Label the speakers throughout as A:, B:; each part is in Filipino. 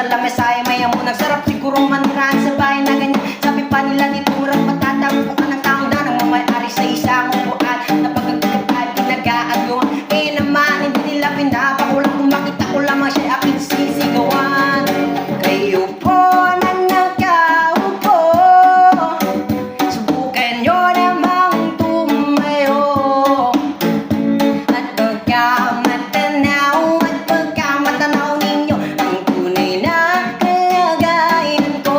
A: sa lamesa ay mayamu. Nagsarap sigurong manirahan sa bahay na ganyan. Sabi pa nila dito murang matatagpo ka ng taong danang mamayari sa isang upuan na pagkagkakad pinag-aagawan. Eh naman hindi nila pinapakulang kung makita ko lamang siya aking sisigawan. Kayo po na nakaupo, subukan nyo namang tumayo at pagkamatanaw ninyo ang tunay na kalagayan ko.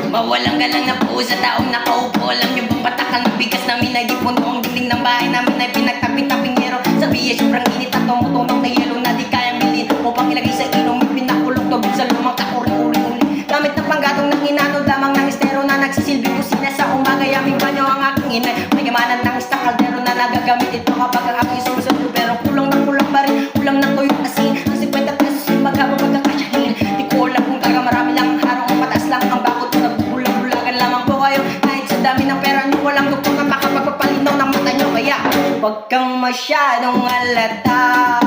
A: Mawalang galang na po sa taong nakaupo. Alam nyo bang patakan ng bigas namin ay ipon ko? Ang dingding ng bahay namin ay pinagtaping-taping yero. Sabi ay sobrang init at tumutunog na yelo na di kayang bilhin upang ilagay sa inom. Pinakulog to sa lumang takuri-uri-uli. Gamit ng panggatong ng hinanod lamang ng estero na nagsisilbing kusina sa umaga. Yaming banyo ang aking inay. Mayamanan ng isang kaldero na nagagamit ito kapag ang aking sumusalo. Pero kulang ng kulang pa rin, kulang ng tuyong asin. Ang 50 pesos yung maghabang magkakasyahin. Di ko alam kung taga marami lang ang harong o mataas lang ang bakot. Nagbubulag-bulagan lamang po kayo. Kahit sa dami ng pera nyo, walang doktor na makapagpapalinaw ng mata nyo. Kaya huwag kang masyadong alata.